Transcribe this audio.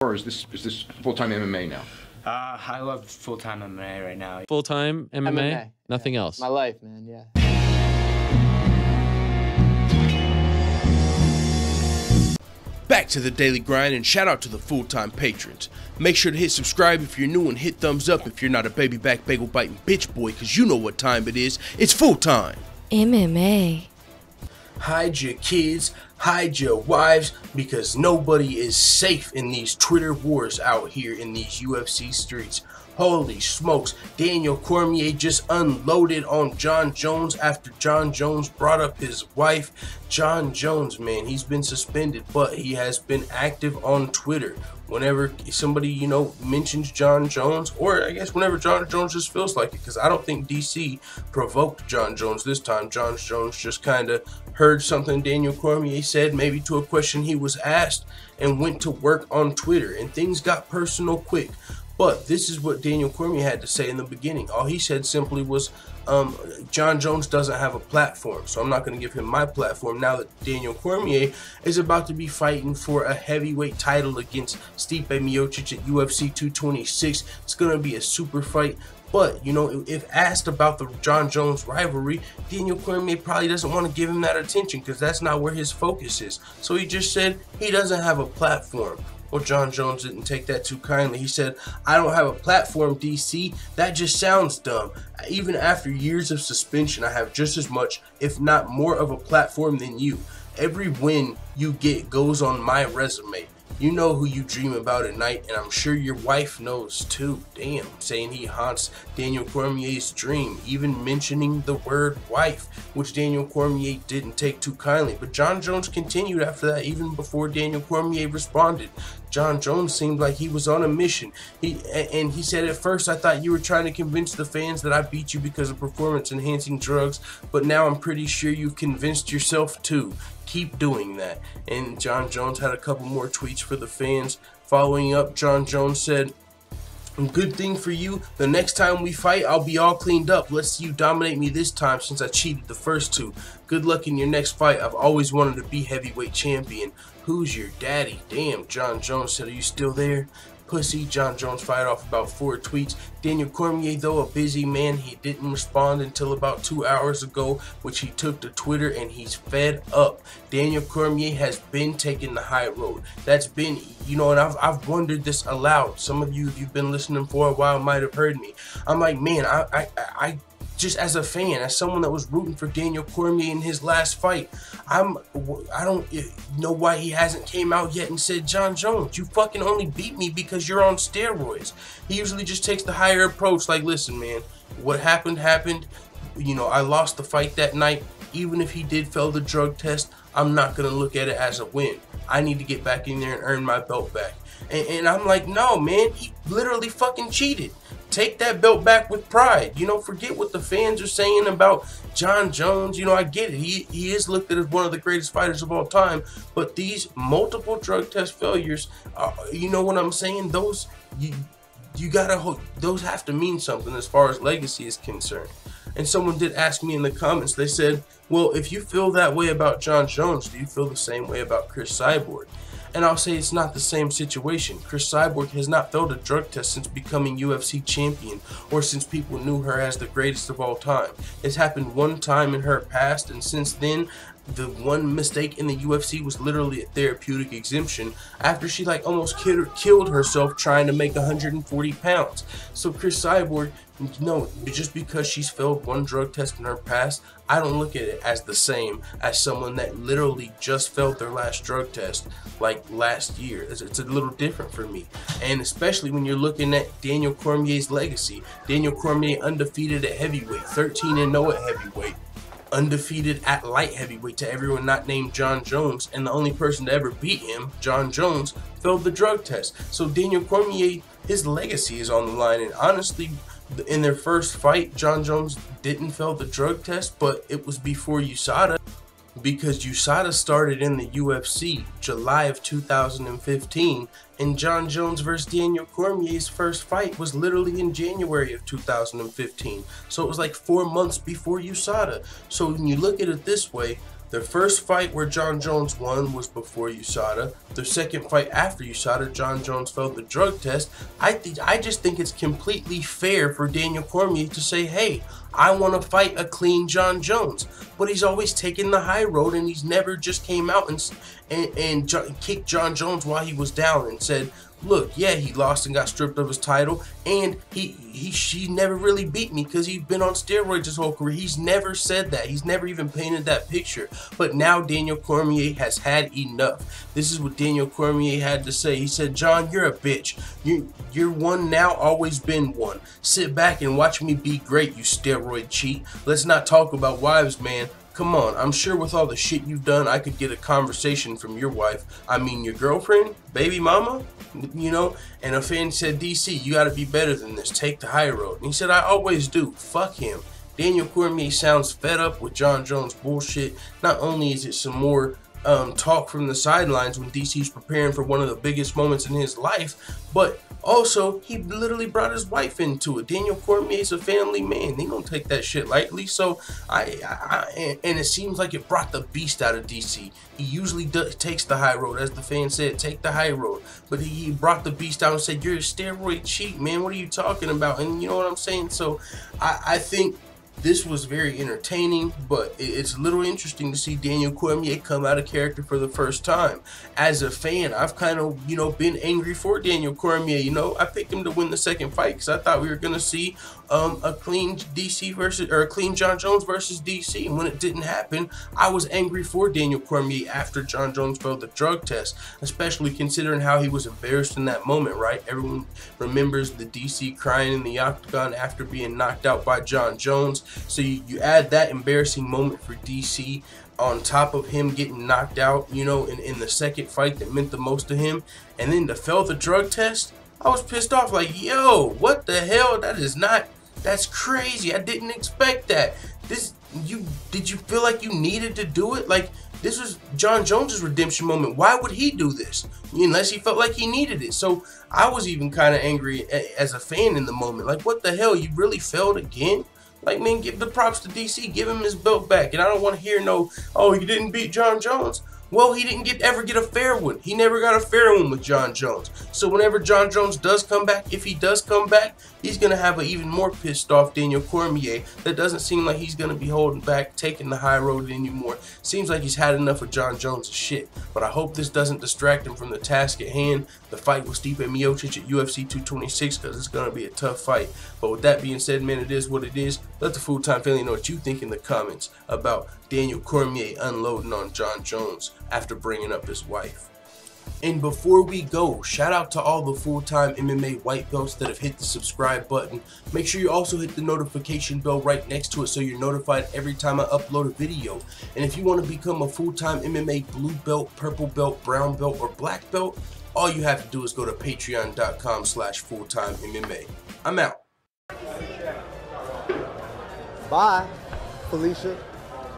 Or is this full-time MMA now? I love full-time MMA right now. Full-time MMA? MMA. Nothing Yeah. else? My life, man, yeah. Back to the daily grind, and shout out to the full-time patrons. Make sure to hit subscribe if you're new and hit thumbs up if you're not a baby back bagel biting bitch boy, cause you know what time it is. It's full time. MMA. Hide your kids, hide your wives, because nobody is safe in these Twitter wars out here in these UFC streets. Holy smokes, Daniel Cormier just unloaded on Jon Jones after Jon Jones brought up his wife. Jon Jones, man, he's been suspended, but he has been active on Twitter. Whenever somebody, mentions Jon Jones, or I guess whenever Jon Jones just feels like it, because I don't think DC provoked Jon Jones this time. Jon Jones just kind of heard something Daniel Cormier said, maybe to a question he was asked, and went to work on Twitter, and things got personal quick. But this is what Daniel Cormier had to say in the beginning. All he said simply was, Jon Jones doesn't have a platform, so I'm not going to give him my platform now that Daniel Cormier is about to be fighting for a heavyweight title against Stipe Miocic at UFC 226. It's going to be a super fight. But, if asked about the Jon Jones rivalry, Daniel Cormier probably doesn't want to give him that attention because that's not where his focus is. So he just said he doesn't have a platform. Well, Jon Jones didn't take that too kindly. He said, I don't have a platform, DC. That just sounds dumb. Even after years of suspension, I have just as much, if not more, of a platform than you. Every win you get goes on my resume. You know who you dream about at night, and I'm sure your wife knows too. Damn, saying he haunts Daniel Cormier's dream, even mentioning the word wife, which Daniel Cormier didn't take too kindly. But Jon Jones continued after that, even before Daniel Cormier responded. Jon Jones seemed like he was on a mission. He said, at first I thought you were trying to convince the fans that I beat you because of performance-enhancing drugs, but now I'm pretty sure you've convinced yourself too. Keep doing that. And Jon Jones had a couple more tweets for the fans. Following up, Jon Jones said, good thing for you, the next time we fight, I'll be all cleaned up. Let's see you dominate me this time since I cheated the first two. Good luck in your next fight. I've always wanted to be heavyweight champion. Who's your daddy? Damn, Jon Jones said, are you still there? Pussy. Jon Jones fired off about 4 tweets. Daniel Cormier, though, a busy man, he didn't respond until about 2 hours ago, which he took to Twitter, and he's fed up. Daniel Cormier has been taking the high road. That's been, and I've wondered this aloud. Some of you, if you've been listening for a while, might have heard me. I'm like, man, I just as a fan, as someone that was rooting for Daniel Cormier in his last fight, I don't know why he hasn't came out yet and said, Jon Jones, you fucking only beat me because you're on steroids. He usually just takes the higher approach, like, listen, man, what happened. I lost the fight that night. Even if he did fail the drug test, I'm not going to look at it as a win. I need to get back in there and earn my belt back. And I'm like, no, man, he literally fucking cheated. Take that belt back with pride. Forget what the fans are saying about Jon Jones. I get it. He is looked at as one of the greatest fighters of all time. But these multiple drug test failures, you know what I'm saying? Those those have to mean something as far as legacy is concerned. And someone did ask me in the comments. They said, well, if you feel that way about Jon Jones, do you feel the same way about Cris Cyborg? And I'll say it's not the same situation. Cris Cyborg has not failed a drug test since becoming UFC champion, or since people knew her as the greatest of all time. It's happened one time in her past, and since then, the one mistake in the UFC was literally a therapeutic exemption after she almost killed herself trying to make 140 pounds. So Cris Cyborg, no, just because she's failed one drug test in her past, I don't look at it as the same as someone that literally just failed their last drug test last year. It's a little different for me. And especially when you're looking at Daniel Cormier's legacy. Daniel Cormier undefeated at heavyweight, 13-0 at heavyweight. Undefeated at light heavyweight to everyone not named Jon Jones, and the only person to ever beat him, Jon Jones, failed the drug test. So Daniel Cormier, his legacy is on the line, and honestly, in their first fight, Jon Jones didn't fail the drug test, but it was before USADA, because USADA started in the UFC July of 2015, and Jon Jones versus Daniel Cormier's first fight was literally in January of 2015. So it was 4 months before USADA. So when you look at it this way, The first fight where Jon Jones won was before USADA. The second fight after USADA, Jon Jones failed the drug test. I just think it's completely fair for Daniel Cormier to say, hey, I want to fight a clean Jon Jones. But he's always taken the high road, and he's never just came out and kicked Jon Jones while he was down and said, look, yeah, he lost and got stripped of his title, and she never really beat me because he's been on steroids his whole career. He's never said that. He's never even painted that picture. But now Daniel Cormier has had enough. This is what Daniel Cormier had to say. He said, Jon, you're a bitch. You're one now, always been one. Sit back and watch me be great, you steroid cheat. Let's not talk about wives, man. Come on, I'm sure with all the shit you've done, I could get a conversation from your wife. I mean, your girlfriend, baby mama, you know? And a fan said, DC, you gotta be better than this. Take the high road. And he said, I always do. Fuck him. Daniel Cormier sounds fed up with Jon Jones bullshit. Not only is it some more talk from the sidelines when DC's preparing for one of the biggest moments in his life, but also he literally brought his wife into it. Daniel Cormier's a family man. He don't take that shit lightly. So and it seems like it brought the beast out of DC. He usually takes the high road, as the fan said, take the high road. But he brought the beast out and said, you're a steroid cheat, man. What are you talking about? And you know what I'm saying? So I think this was very entertaining, but it's a little interesting to see Daniel Cormier come out of character for the first time. As a fan, I've kind of, you know, been angry for Daniel Cormier. You know, I picked him to win the second fight because I thought we were going to see a clean DC versus, or a clean Jon Jones versus DC. And when it didn't happen, I was angry for Daniel Cormier after Jon Jones failed the drug test, especially considering how he was embarrassed in that moment, right? Everyone remembers the DC crying in the octagon after being knocked out by Jon Jones. So you add that embarrassing moment for DC on top of him getting knocked out, you know, in the second fight that meant the most to him, and then to fail the drug test. I was pissed off, like, yo, what the hell? That's crazy. I didn't expect that. Did you feel like you needed to do it? Like, this was Jon Jones's redemption moment. Why would he do this? Unless he felt like he needed it. So I was even kind of angry as a fan in the moment. Like, what the hell? You really failed again? Like, man, give the props to DC. Give him his belt back. And I don't want to hear no, oh, you didn't beat Jon Jones. Well, he didn't ever get a fair one. He never got a fair one with Jon Jones. So whenever Jon Jones does come back, if he does come back, he's going to have an even more pissed off Daniel Cormier. That doesn't seem like he's going to be holding back, taking the high road anymore. Seems like he's had enough of Jon Jones' shit. But I hope this doesn't distract him from the task at hand, the fight with Stipe Miocic at UFC 226, because it's going to be a tough fight. But with that being said, man, it is what it is. Let the full-time family know what you think in the comments about Daniel Cormier unloading on Jon Jones after bringing up his wife. And before we go, shout out to all the full-time MMA white belts that have hit the subscribe button. Make sure you also hit the notification bell right next to it so you're notified every time I upload a video. And if you want to become a full-time MMA blue belt, purple belt, brown belt, or black belt, all you have to do is go to patreon.com/fulltimemma. I'm out. Bye, Felicia.